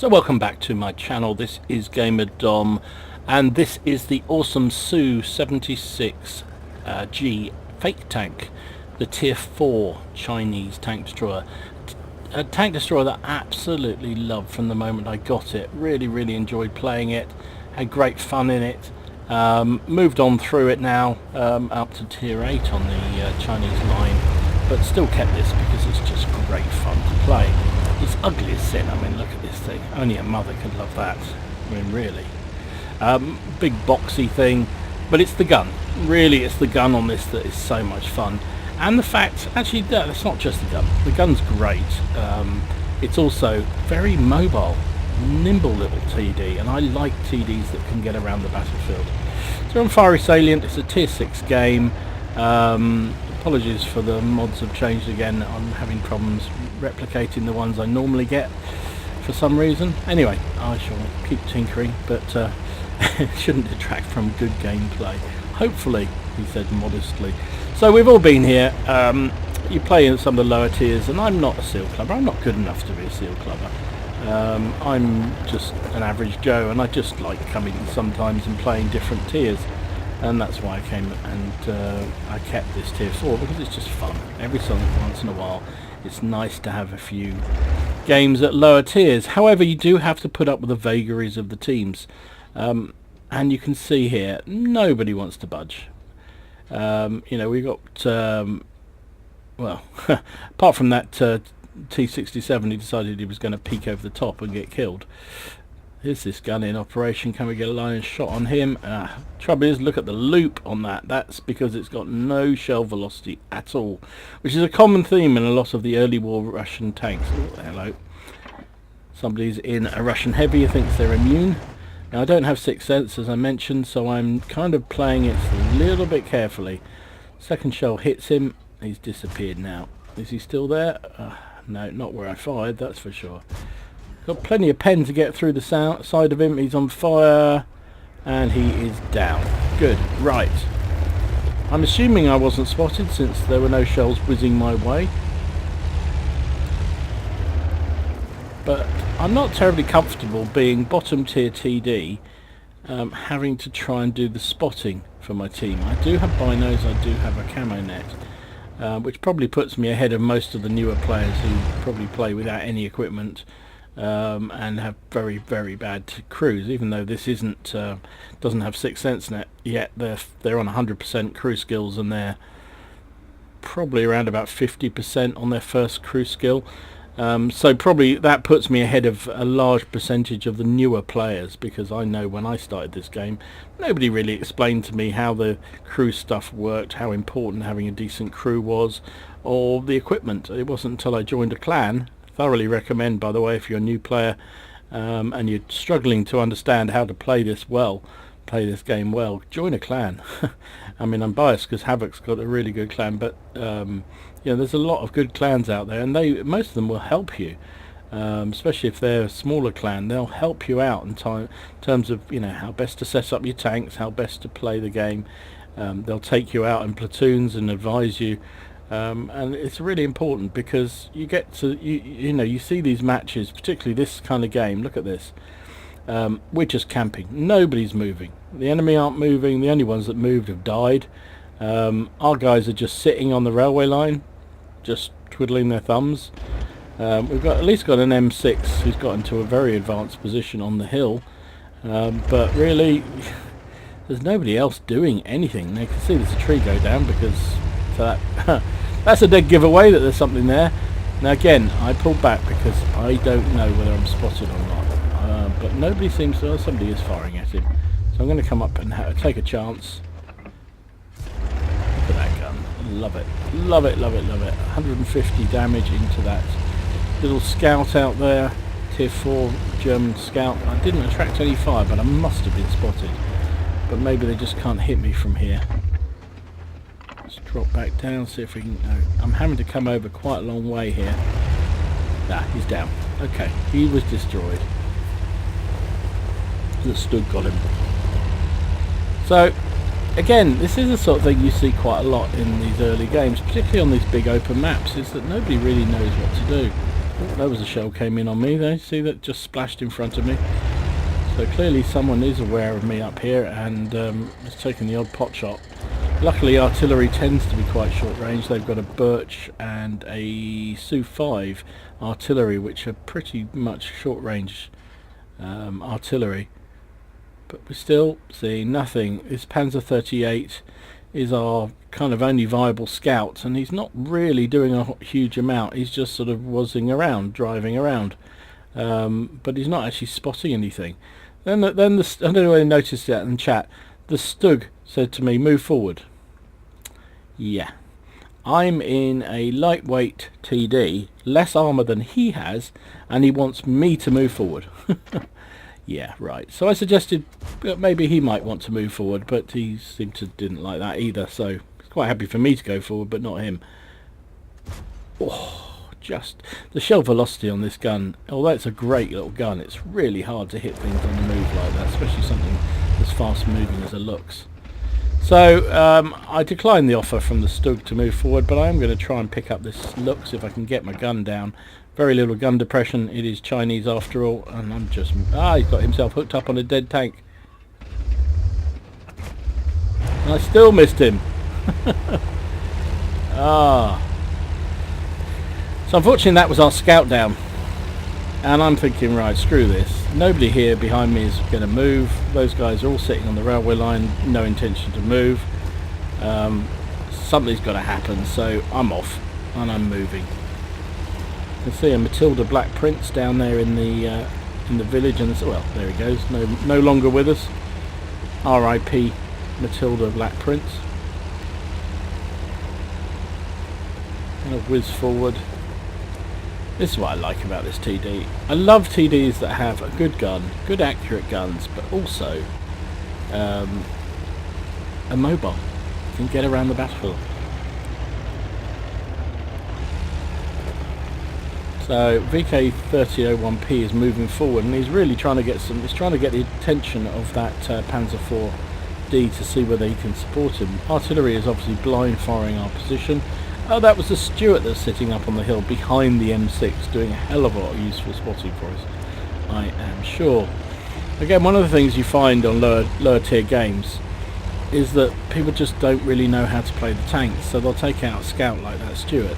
So welcome back to my channel. This is Gamer Dom, and this is the awesome SU-76G fake tank, the tier 4 Chinese tank destroyer. A tank destroyer that I absolutely loved from the moment I got it. Really enjoyed playing it, had great fun in it. Moved on through it now, up to tier 8 on the Chinese line, but still kept this because it's just great fun to play. It's ugly as sin. I mean, look at this thing. Only a mother could love that. I mean, really. Big boxy thing, but it's the gun. Really, it's the gun on this that is so much fun. And the fact, actually, no, it's not just the gun. The gun's great. It's also very mobile, nimble little TD, and I like TDs that can get around the battlefield. So on Fiery Salient, it's a tier 6 game. Apologies for the mods have changed again. I'm having problems replicating the ones I normally get for some reason. Anyway, I shall keep tinkering, but it shouldn't detract from good gameplay. Hopefully, he said modestly. So we've all been here. You play in some of the lower tiers, and I'm not a seal clubber. I'm not good enough to be a seal clubber. I'm just an average Joe, and I just like coming sometimes and playing different tiers. And that's why I came and I kept this tier 4, because it's just fun. Every once in a while it's nice to have a few games at lower tiers. However, you do have to put up with the vagaries of the teams, and you can see here nobody wants to budge. You know, we got well, apart from that T-67, he decided he was going to peek over the top and get killed. Here's this gun in operation. Can we get a line of shot on him? Trouble is, look at the loop on that. That's because it's got no shell velocity at all, which is a common theme in a lot of the early war Russian tanks. Oh, hello. Somebody's in a Russian heavy who thinks they're immune. Now, I don't have sixth sense, as I mentioned, so I'm kind of playing it a little bit carefully. Second shell hits him. He's disappeared now. Is he still there? No, not where I fired, that's for sure. Got plenty of pen to get through the side of him. He's on fire, and he is down. Good. Right. I'm assuming I wasn't spotted since there were no shells whizzing my way. But I'm not terribly comfortable being bottom tier TD, having to try and do the spotting for my team. I do have binos, I do have a camo net, which probably puts me ahead of most of the newer players who probably play without any equipment. And have very bad crews. Even though this isn't doesn't have sixth sense net yet, they're on 100% crew skills, and they're probably around about 50% on their first crew skill. So probably that puts me ahead of a large percentage of the newer players, because I know when I started this game nobody really explained to me how the crew stuff worked, how important having a decent crew was, or the equipment. It wasn't until I joined a clan. Thoroughly recommend, by the way, if you're a new player and you're struggling to understand how to play this game well, join a clan. I mean, I'm biased because Havoc's got a really good clan, but you know, there's a lot of good clans out there, and most of them will help you, especially if they're a smaller clan. They'll help you out in terms of, you know, how best to set up your tanks, how best to play the game. They'll take you out in platoons and advise you. And it's really important, because you get to you know, you see these matches, particularly this kind of game. Look at this. We're just camping. Nobody's moving. The enemy aren't moving. The only ones that moved have died. Our guys are just sitting on the railway line, just twiddling their thumbs. We've at least got an M6 who's got into a very advanced position on the hill, but really there's nobody else doing anything. Now you can see there's a tree go down, because so that's a dead giveaway that there's something there. Now again, I pulled back because I don't know whether I'm spotted or not, but nobody seems to. Somebody is firing at him, so I'm going to come up and take a chance. Look at that gun. Love it. 150 damage into that little scout out there, tier 4 German scout. I didn't attract any fire, but I must have been spotted, but maybe they just can't hit me from here. Drop back down, see if we can. No, I'm having to come over quite a long way here. He's down. Okay, he was destroyed. The Stug got him. So again, this is the sort of thing you see quite a lot in these early games, particularly on these big open maps, is that nobody really knows what to do. Oh, there was a shell came in on me there. See that just splashed in front of me. So clearly someone is aware of me up here and is taking the odd pot shot. Luckily artillery tends to be quite short range. They've got a Birch and a SU-5 artillery, which are pretty much short range artillery. But we're still seeing nothing. This Panzer 38 is our kind of only viable scout, and he's not really doing a huge amount. He's just sort of whizzing around, driving around, but he's not actually spotting anything. Then I don't know whether you noticed that in chat. The Stug said to me, "Move forward." Yeah, I'm in a lightweight TD, less armour than he has, and he wants me to move forward. Yeah, right. So I suggested maybe he might want to move forward, but he seemed to didn't like that either, so he's quite happy for me to go forward, but not him. Oh, just the shell velocity on this gun, although it's a great little gun, it's really hard to hit things on the move like that, especially something as fast moving as it looks. So I declined the offer from the Stug to move forward, but I am going to try and pick up this Lux if I can get my gun down. Very little gun depression. It is Chinese after all, and I'm just... he's got himself hooked up on a dead tank. And I still missed him. So unfortunately that was our scout down. And I'm thinking, right, screw this. Nobody here behind me is going to move. Those guys are all sitting on the railway line, no intention to move. Something's got to happen, so I'm off and I'm moving. You can see a Matilda Black Prince down there in the village, and well, there he goes. No longer with us. R.I.P. Matilda Black Prince. Gonna whiz forward. This is what I like about this TD. I love TDs that have a good gun, good accurate guns, but also a mobile. You can get around the battlefield. So VK3001P is moving forward, and he's really trying to get he's trying to get the attention of that Panzer IV-D to see whether he can support him. Artillery is obviously blind firing our position. Oh, that was the Stuart that's sitting up on the hill behind the M6, doing a hell of a lot of useful spotting for us, I am sure. Again, one of the things you find on lower tier games is that people just don't really know how to play the tanks, so they'll take out a scout like that Stuart,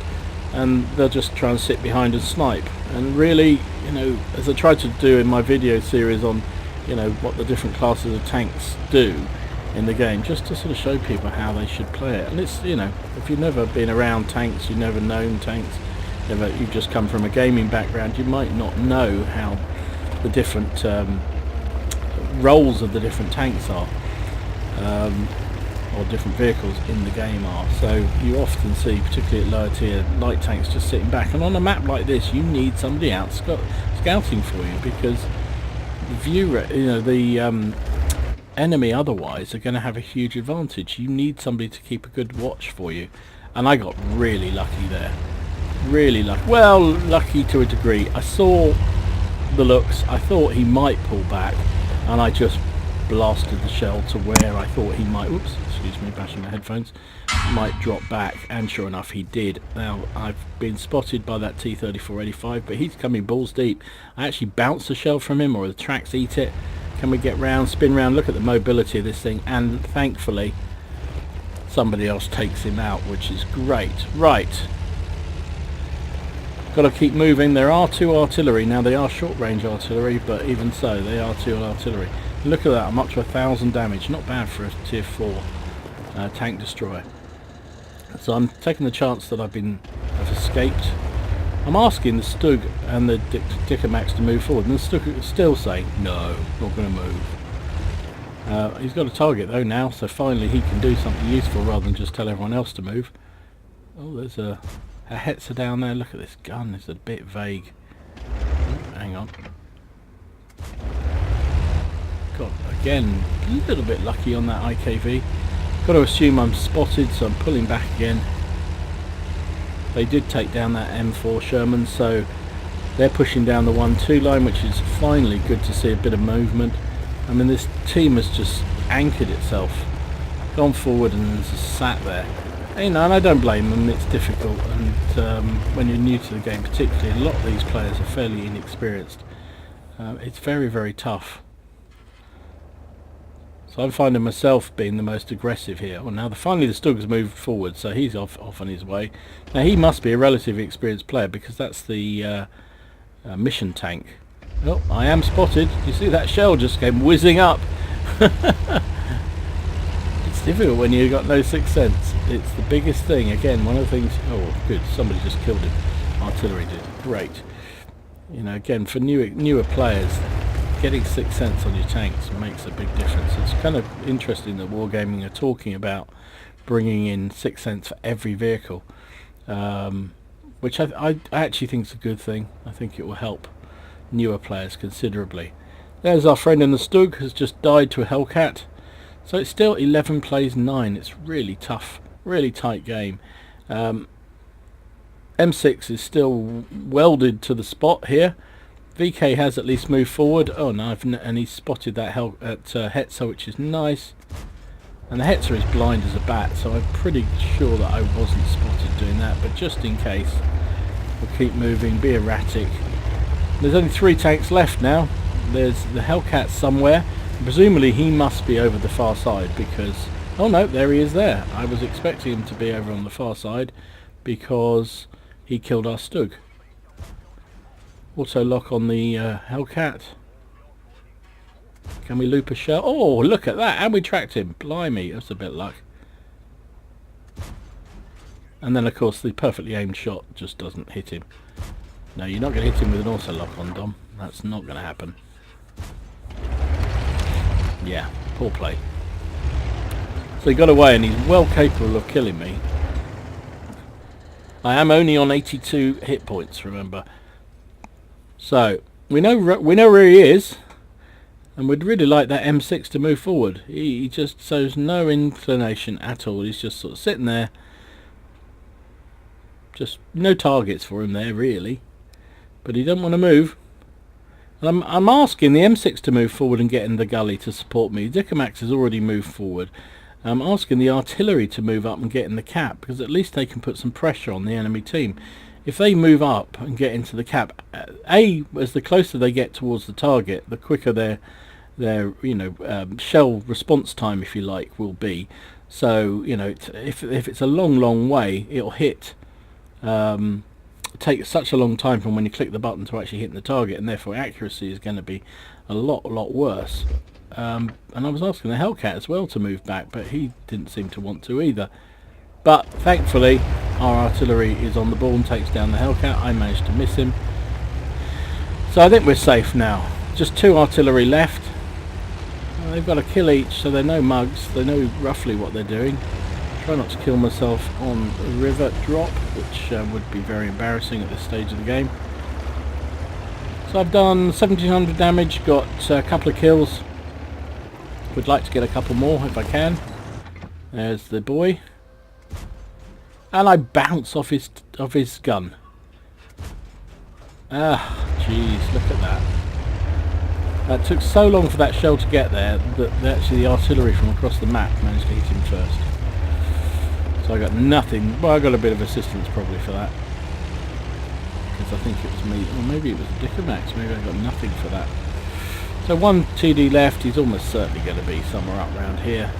and they'll just try and sit behind and snipe. And really, you know, as I tried to do in my video series on, you know, what the different classes of tanks do in the game, just to sort of show people how they should play it. And it's, you know, if you've never been around tanks, you've never known tanks, you've just come from a gaming background, you might not know how the different roles of the different tanks are, or different vehicles in the game are. So you often see, particularly at lower tier, light tanks just sitting back, and on a map like this you need somebody out scouting for you, because the viewer, you know, the enemy otherwise are going to have a huge advantage. You need somebody to keep a good watch for you, and I got really lucky there. Really lucky. Well, lucky to a degree. I saw the looks, I thought he might pull back, and I just blasted the shell to where I thought he might, oops, excuse me, bashing my headphones, might drop back, and sure enough he did. Now I've been spotted by that T-3485, but he's coming balls deep. I actually bounced the shell from him, or the tracks eat it. Can we get round, spin round? Look at the mobility of this thing, and thankfully somebody else takes him out, which is great. Right, got to keep moving. There are two artillery now. They are short range artillery, but even so they are two artillery. Look at that, I'm up to 1,000 damage. Not bad for a tier 4 tank destroyer. So I'm taking the chance that I've escaped. I'm asking the Stug and the Dickermax to move forward, and the Stug is still saying, no, not going to move. He's got a target though now, so finally he can do something useful rather than just tell everyone else to move. Oh, there's a Hetzer down there. Look at this gun, it's a bit vague. Oh, hang on. Got, again, a little bit lucky on that IKV. Got to assume I'm spotted, so I'm pulling back again. They did take down that M4 Sherman, so they're pushing down the 1-2 line, which is finally good to see a bit of movement. I mean, this team has just anchored itself, gone forward and just sat there. You know, and I don't blame them. It's difficult, and when you're new to the game, particularly, a lot of these players are fairly inexperienced. It's very, very tough. So I'm finding myself being the most aggressive here. Well, now finally the Stug's moved forward, so he's off on his way. Now he must be a relatively experienced player because that's the mission tank. Oh, I am spotted. You see that shell just came whizzing up. It's difficult when you've got no sixth sense. It's the biggest thing. Again, one of the things... Oh, good. Somebody just killed him. Artillery did. Great. You know, again, for newer players, getting sixth sense on your tanks makes a big difference. It's kind of interesting that Wargaming are talking about bringing in sixth sense for every vehicle, which I actually think is a good thing. I think it will help newer players considerably. There's our friend in the Stug, has just died to a Hellcat. So it's still 11 plays 9. It's really tough, really tight game. M6 is still welded to the spot here. VK has at least moved forward. Oh no, and he's spotted that Hetzer, which is nice. And the Hetzer is blind as a bat, so I'm pretty sure that I wasn't spotted doing that. But just in case, we'll keep moving, be erratic. There's only 3 tanks left now. There's the Hellcat somewhere. Presumably he must be over the far side because... Oh no, there he is there. I was expecting him to be over on the far side because he killed our Stug. Auto lock on the Hellcat. Can we loop a shell? Oh, look at that! And we tracked him. Blimey, that's a bit of luck. And then of course the perfectly aimed shot just doesn't hit him. No, you're not going to hit him with an auto lock on, Dom. That's not going to happen. Yeah, poor play. So he got away and he's well capable of killing me. I am only on 82 hit points, remember. So we know where he is, and we'd really like that M6 to move forward. He just shows no inclination at all. He's just sort of sitting there. Just no targets for him there really, but he doesn't want to move. And I'm asking the M6 to move forward and get in the gully to support me. Dicamax has already moved forward. I'm asking the artillery to move up and get in the cap, because at least they can put some pressure on the enemy team. If they move up and get into the cap, as the closer they get towards the target, the quicker their shell response time, if you like, will be. So if it's a long way, it'll hit. Take such a long time from when you click the button to actually hitting the target, and therefore accuracy is going to be a lot worse. And I was asking the Hellcat as well to move back, but he didn't seem to want to either. But thankfully our artillery is on the ball and takes down the Hellcat. I managed to miss him, so I think we're safe now. Just 2 artillery left. They've got a kill each, so they're no mugs. They know roughly what they're doing. Try not to kill myself on a river drop, which would be very embarrassing at this stage of the game. So I've done 1700 damage, got a couple of kills. Would like to get a couple more if I can. There's the boy. And I bounce off his gun. Ah, jeez, look at that. It took so long for that shell to get there that actually the artillery from across the map managed to hit him first. So I got nothing. Well, I got a bit of assistance probably for that, because I think it was me, or maybe it was Dicamax. Maybe I got nothing for that. So 1 TD left. He's almost certainly going to be somewhere up around here.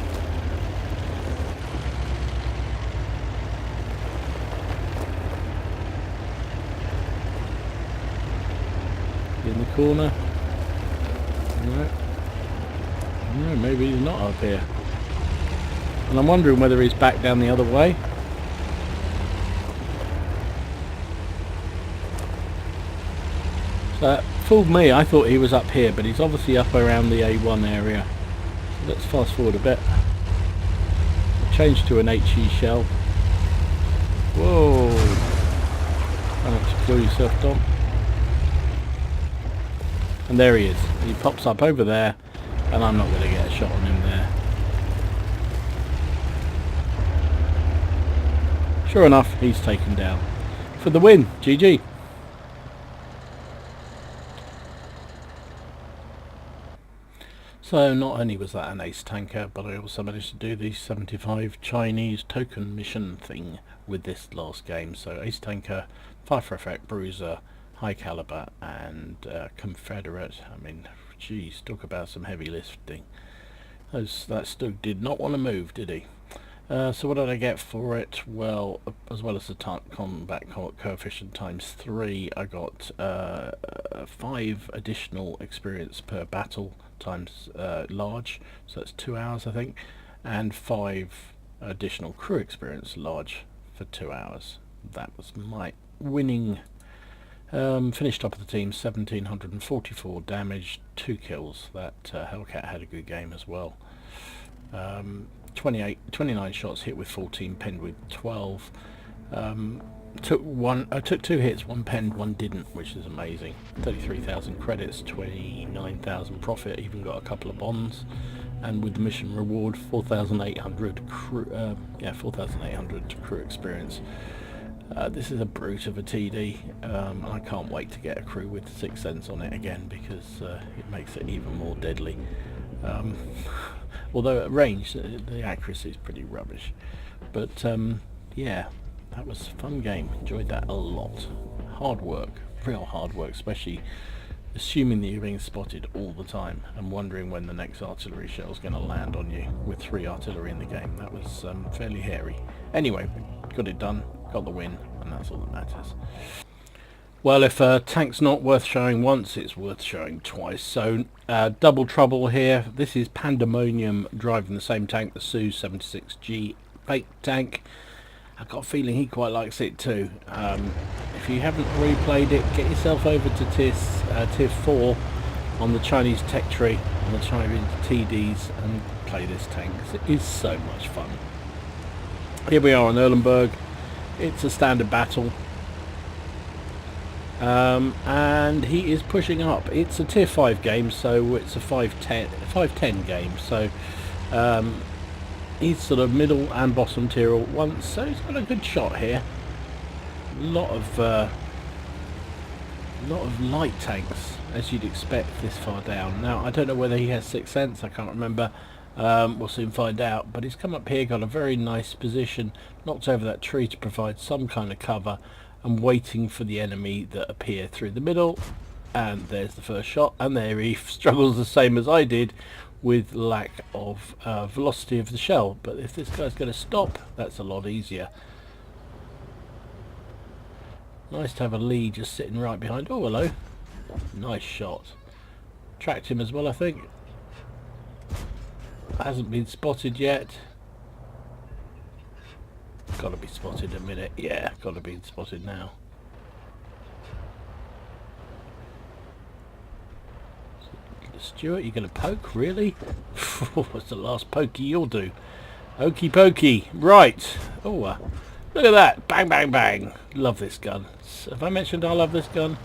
In the corner. No, maybe he's not up here. And I'm wondering whether he's back down the other way. So that fooled me. I thought he was up here, but he's obviously up around the A1 area. So let's fast forward a bit. I'll change to an HE shell. Whoa! Try not to kill yourself, Dom. And there he is. He pops up over there, and I'm not going to get a shot on him there. Sure enough, he's taken down. For the win, GG. So not only was that an ace tanker, but I also managed to do the 75 Chinese token mission thing with this last game. So ace tanker, 5 for effect, bruiser, high caliber, and Confederate. I mean, geez, talk about some heavy lifting. That Stug did not want to move, did he? So what did I get for it? Well, as well as the combat coefficient times 3, I got 5 additional experience per battle times large, so that's 2 hours I think, and 5 additional crew experience large for 2 hours. That was my winning. Finished top of the team, 1744 damage, 2 kills. That Hellcat had a good game as well. 29 shots, hit with 14, penned with 12. Took 2 hits, 1 penned, 1 didn't, which is amazing. 33,000 credits, 29,000 profit, even got a couple of bonds, and with the mission reward, 4,800 crew, 4,800 crew experience. This is a brute of a TD. I can't wait to get a crew with 6th Sense on it again, because it makes it even more deadly. Although at range the accuracy is pretty rubbish, but yeah, that was a fun game. Enjoyed that a lot. Hard work, real hard work, especially assuming that you're being spotted all the time and wondering when the next artillery shell is going to land on you with 3 artillery in the game. That was fairly hairy. Anyway, got it done, got the win, and that's all that matters. Well, if a tank's not worth showing once, it's worth showing twice. So, double trouble here. This is Pandemonium driving the same tank, the SU-76G fake tank. I've got a feeling he quite likes it too. If you haven't replayed it, get yourself over to Tier 4 on the Chinese tech tree, on the Chinese TDs, and play this tank, 'cause it is so much fun. Here we are on Erlenberg. It's a standard battle. And he is pushing up. It's a tier 5 game, so it's a 510 game, so he's sort of middle and bottom tier all at once, so he's got a good shot here. A lot of light tanks, as you'd expect this far down. Now I don't know whether he has 6th Sense, I can't remember. We'll soon find out, but he's come up here, got a very nice position, knocked over that tree to provide some kind of cover, and waiting for the enemy that appear through the middle. And there's the first shot, and there he struggles the same as I did with lack of velocity of the shell. But if this guy's going to stop, that's a lot easier. Nice to have a lead just sitting right behind. Oh, hello. Nice shot. Tracked him as well, I think. Hasn't been spotted yet. Got to be spotted in a minute. Yeah, got to be spotted now. Stuart, you going to poke? Really? What's the last pokey you'll do? Okey pokey. Right. Oh, look at that. Bang, bang, bang. Love this gun. Have I mentioned I love this gun?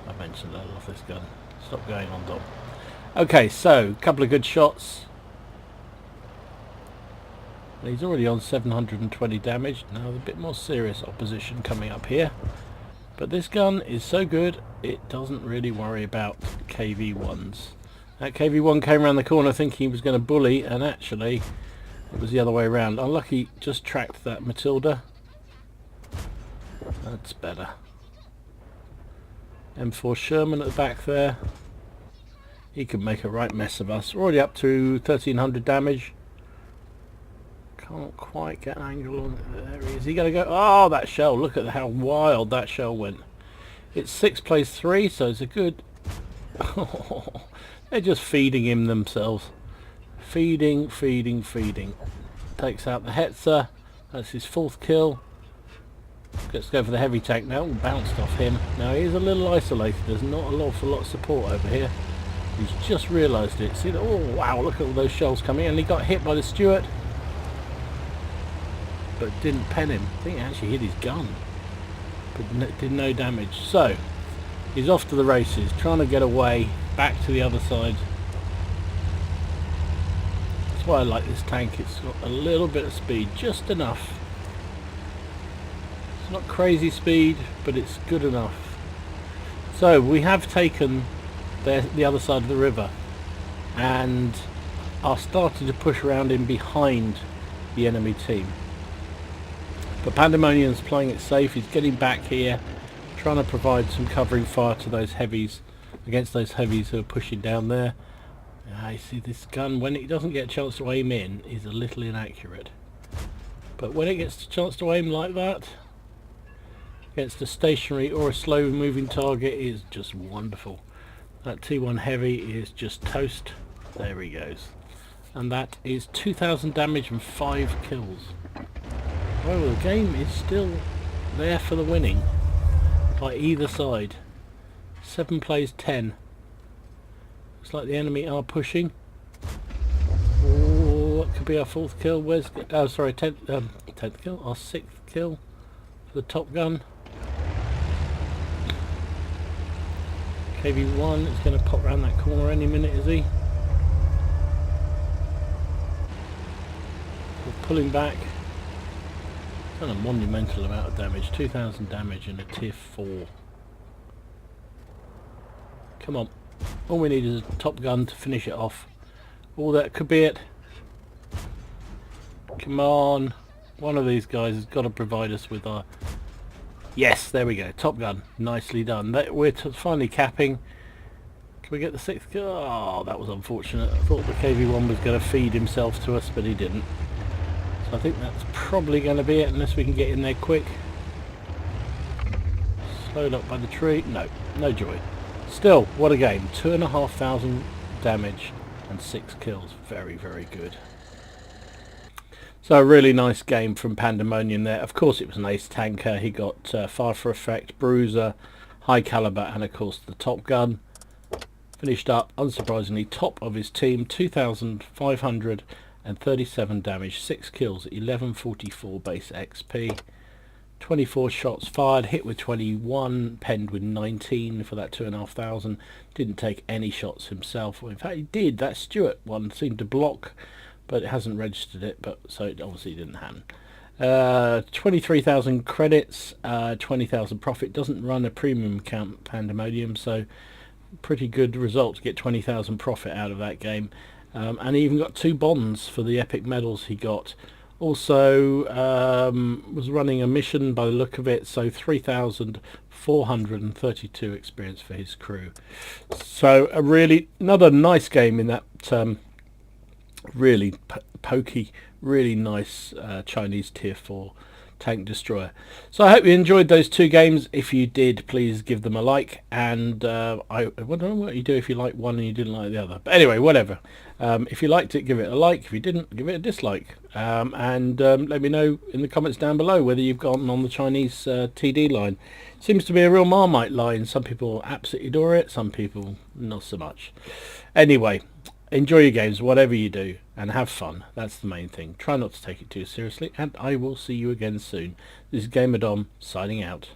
I mentioned I love this gun. Stop going on, Dom. Okay, so a couple of good shots. He's already on 720 damage. Now a bit more serious opposition coming up here. But this gun is so good, it doesn't really worry about KV-1s. That KV-1 came around the corner thinking he was going to bully, and actually it was the other way around. Unlucky, just tracked that Matilda. That's better. M4 Sherman at the back there. He can make a right mess of us. We're already up to 1300 damage. Can't quite get an angle on it. There he is. Is he going to go? Oh, that shell. Look at how wild that shell went. It's 6 plays 3, so it's a good... They're just feeding him themselves. Feeding. Takes out the Hetzer. That's his 4th kill. Let's go for the heavy tank now. Bounced off him. Now he is a little isolated. There's not an awful lot of support over here. He's just realised it. See that? Oh, wow. Look at all those shells coming in. And he got hit by the Stuart, but didn't pen him. I think he actually hit his gun, but did no damage. So he's off to the races, trying to get away back to the other side. That's why I like this tank. It's got a little bit of speed, just enough. It's not crazy speed, but it's good enough. So we have taken the other side of the river, and are starting to push around in behind the enemy team. But Pandemonium's playing it safe. He's getting back here, trying to provide some covering fire to those heavies, against those heavies who are pushing down there. I see this gun, when it doesn't get a chance to aim in, is a little inaccurate. But when it gets a chance to aim like that, against a stationary or a slow moving target, is just wonderful. That T1 heavy is just toast. There he goes. And that is 2,000 damage and 5 kills. Well, the game is still there for the winning by either side. 7 plays 10. Looks like the enemy are pushing. Oh, that could be our 4th kill. Where's... oh, sorry, 10th kill. Our 6th kill for the Top Gun. KV-1 is going to pop round that corner any minute, is he? We're pulling back. Done a monumental amount of damage. 2,000 damage in a tier 4. Come on. All we need is a Top Gun to finish it off. All that could be it. Come on. One of these guys has got to provide us with our... yes, there we go. Top Gun. Nicely done. We're finally capping. Can we get the 6th kill? Oh, that was unfortunate. I thought the KV-1 was going to feed himself to us, but he didn't. So I think that's probably going to be it, unless we can get in there quick. Slowed up by the tree. No, no joy. Still, what a game. 2,500 damage and 6 kills. Very, very good. So a really nice game from Pandemonium there. Of course it was an ace tanker. He got Fire for Effect, Bruiser, High Caliber, and of course the Top Gun. Finished up, unsurprisingly, top of his team. 2,537 damage, 6 kills, 1144 base XP. 24 shots fired, hit with 21, penned with 19 for that 2,500. Didn't take any shots himself. Well, in fact, he did. That Stewart one seemed to block, but it hasn't registered it, but so it obviously didn't happen. 23,000 credits, 20,000 profit. Doesn't run a premium account, Pandemonium, so pretty good result to get 20,000 profit out of that game. And he even got 2 bonds for the epic medals he got. Also was running a mission by the look of it, so 3,432 experience for his crew. So another nice game in that really pokey, really nice Chinese tier 4 tank destroyer. So I hope you enjoyed those 2 games. If you did, please give them a like, and I don't know what you do if you like one and you didn't like the other, but anyway, whatever. If you liked it, give it a like. If you didn't, give it a dislike, and let me know in the comments down below whether you've gone on the Chinese TD line. Seems to be a real Marmite line. Some people absolutely adore it, some people not so much. Anyway, enjoy your games, whatever you do, and have fun. That's the main thing. Try not to take it too seriously, and I will see you again soon. This is Gamer Dom, signing out.